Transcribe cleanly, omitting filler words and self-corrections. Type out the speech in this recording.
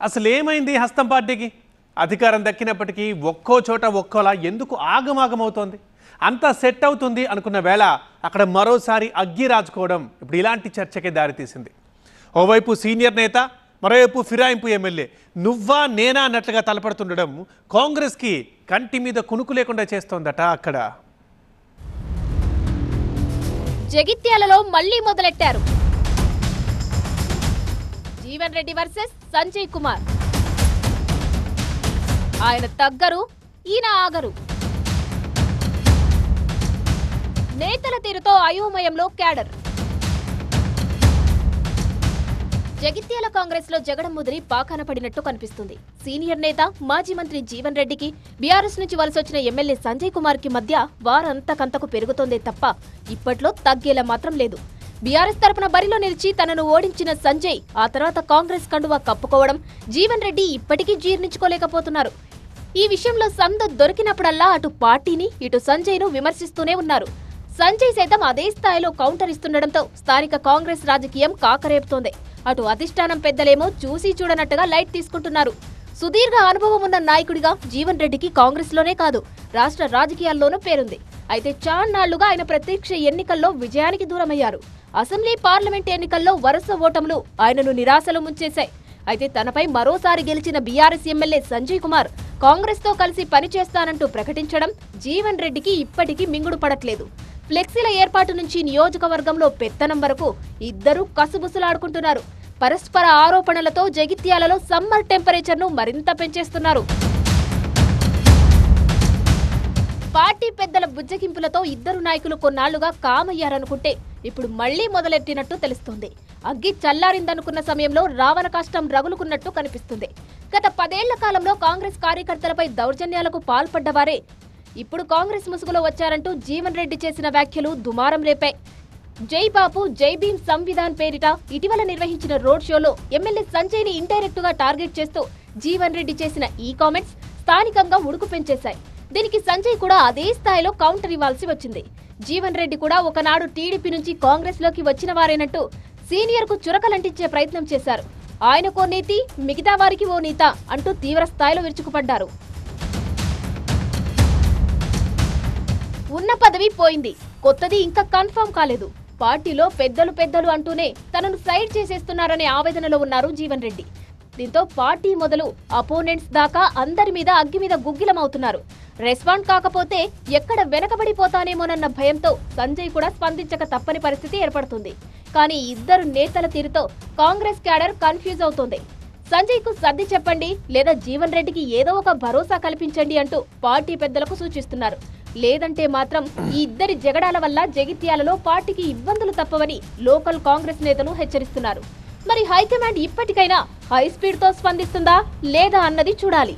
అసలేమైంది హస్తం పార్టీకి? అధికారం దక్కినప్పటికీ ఒక్కో చోట ఒక్కోలా ఎందుకు ఆగమాగమవుతోంది? అంతా సెట్ అవుతుంది అనుకున్న వేళ అక్కడ మరోసారి అగ్గి రాజుకోవడం ఇప్పుడు ఇలాంటి చర్చకే దారితీసింది. ఓవైపు సీనియర్ నేత, మరోవైపు ఫిరాయింపు ఎమ్మెల్యే నువ్వా నేనా అన్నట్లుగా తలపడుతుండడం కాంగ్రెస్కి కంటి మీద కునుకు లేకుండా చేస్తోందట. అక్కడ జగిత్యాలలో మళ్లీ మొదలెట్టారు. జీవన్ రెడ్డి వర్సెస్ సంజయ్ కుమార్. ఆయన తగ్గరు, ఈయన ఆగరు. నేతల తీరుతో అయోమయంలో క్యాడర్. జగిత్యాల కాంగ్రెస్ లో జగడం ముదిరి పాకాన పడినట్టు కనిపిస్తుంది. సీనియర్ నేత మాజీ మంత్రి జీవన్ రెడ్డికి, బీఆర్ఎస్ నుంచి వలసొచ్చిన ఎమ్మెల్యే సంజయ్ కుమార్ కి మధ్య వారంతకంతకు పెరుగుతోందే తప్ప ఇప్పట్లో తగ్గేలా మాత్రం లేదు. బీఆర్ఎస్ తరపున బరిలో నిలిచి తనను ఓడించిన సంజయ్ ఆ తర్వాత కాంగ్రెస్ కండువా కప్పుకోవడం జీవన్ రెడ్డి ఇప్పటికీ జీర్ణించుకోలేకపోతున్నారు. ఈ విషయంలో సందు దొరికినప్పుడల్లా అటు పార్టీని, ఇటు సంజయ్ను విమర్శిస్తూనే ఉన్నారు. సంజయ్ సైతం అదే స్థాయిలో కౌంటర్ ఇస్తుండటంతో స్థానిక కాంగ్రెస్ రాజకీయం కాకరేపుతోంది. అటు అధిష్టానం పెద్దలేమో చూసి చూడనట్టుగా లైట్ తీసుకుంటున్నారు. సుదీర్ఘ అనుభవం ఉన్న నాయకుడిగా జీవన్ రెడ్డికి కాంగ్రెస్ లోనే కాదు, రాష్ట్ర రాజకీయాల్లోనూ పేరుంది. అయితే చాన్నాళ్లుగా ఆయన ప్రత్యక్ష ఎన్నికల్లో విజయానికి దూరమయ్యారు. అసెంబ్లీ, పార్లమెంట్ ఎన్నికల్లో వరుస ఓటములు ఆయనను నిరాశలు ముంచేశాయి. అయితే తనపై మరోసారి గెలిచిన బీఆర్ఎస్ ఎమ్మెల్యే సంజయ్ కుమార్ కాంగ్రెస్ తో కలిసి పనిచేస్తానంటూ ప్రకటించడం జీవన్ రెడ్డికి ఇప్పటికీ మింగుడు పడట్లేదు. ఫ్లెక్సీల ఏర్పాటు నుంచి నియోజకవర్గంలో పెత్తనం వరకు ఇద్దరూ కసుబుసులాడుకుంటున్నారు. పరస్పర ఆరోపణలతో జగిత్యాలలో సమ్మర్ టెంపరేచర్ ను మరింత పెంచేస్తున్నారు. పార్టీ పెద్దల బుజ్జగింపులతో ఇద్దరు నాయకులు కొన్నాళ్లుగా కామయ్యారనుకుంటే ఇప్పుడు మళ్లీ మొదలెట్టినట్టు తెలుస్తోంది. అగ్గి చల్లారిందనుకున్న సమయంలో రావణ కష్టం రగులుకున్నట్టు కనిపిస్తుంది. గత 10 ఏళ్ల కాలంలో కాంగ్రెస్ కార్యకర్తలపై దౌర్జన్యాలకు పాల్పడ్డవారే ఇప్పుడు కాంగ్రెస్ ముసుగులో వచ్చారంటూ జీవన్ రెడ్డి చేసిన వ్యాఖ్యలు దుమారం రేపాయి. జై బాపు జై భీమ్ సంవిధాన్ పేరిట ఇటీవల నిర్వహించిన రోడ్ షోలో ఎమ్మెల్యే సంజయ్ ని ఇండైరెక్ట్ గా టార్గెట్ చేస్తూ జీవన్ రెడ్డి చేసిన ఈ కామెంట్స్ స్థానికంగా ఉడుకు పెంచేశాయి. దీనికి సంజయ్ కూడా అదే స్థాయిలో కౌంటర్ ఇవ్వాల్సి వచ్చింది. జీవన్ రెడ్డి కూడా ఒకనాడు టీడీపీ నుంచి కాంగ్రెస్ లోకి వచ్చిన వారేనంటూ సీనియర్ కు చురకలంటించే ప్రయత్నం చేశారు. ఆయనకో నీతి, మిగతా వారికి ఓ నీత అంటూ తీవ్ర స్థాయిలో విరుచుకుపడ్డారు. ఉన్న పదవి పోయింది, కొత్తది ఇంకా కన్ఫర్మ్ కాలేదు. పార్టీలో పెద్దలు అంటూనే తనను సైడ్ చేసేస్తున్నారనే ఆవేదనలో ఉన్నారు జీవన్ రెడ్డి. దీంతో పార్టీ మొదలు అపోనెంట్స్ దాకా అందరి మీద అగ్గి మీద గుగ్గిలమవుతున్నారు. రెస్పాండ్ కాకపోతే ఎక్కడ వెనకబడిపోతానేమోనన్న భయంతో సంజయ్ కూడా స్పందించక తప్పని పరిస్థితి ఏర్పడుతుంది. కానీ ఇద్దరు నేతల తీరుతో కాంగ్రెస్ క్యాడర్ కన్ఫ్యూజ్ అవుతోంది. సంజయ్ కు సర్ది చెప్పండి, లేదా జీవన్ రెడ్డికి ఏదో ఒక భరోసా కల్పించండి అంటూ పార్టీ పెద్దలకు సూచిస్తున్నారు. లేదంటే మాత్రం ఈ ఇద్దరి జగడాల వల్ల జగిత్యాలలో పార్టీకి ఇబ్బందులు తప్పవని లోకల్ కాంగ్రెస్ నేతలు హెచ్చరిస్తున్నారు. మరి హైకమాండ్ ఇప్పటికైనా హై స్పీడ్ తో స్పందిస్తుందా లేదా అన్నది చూడాలి.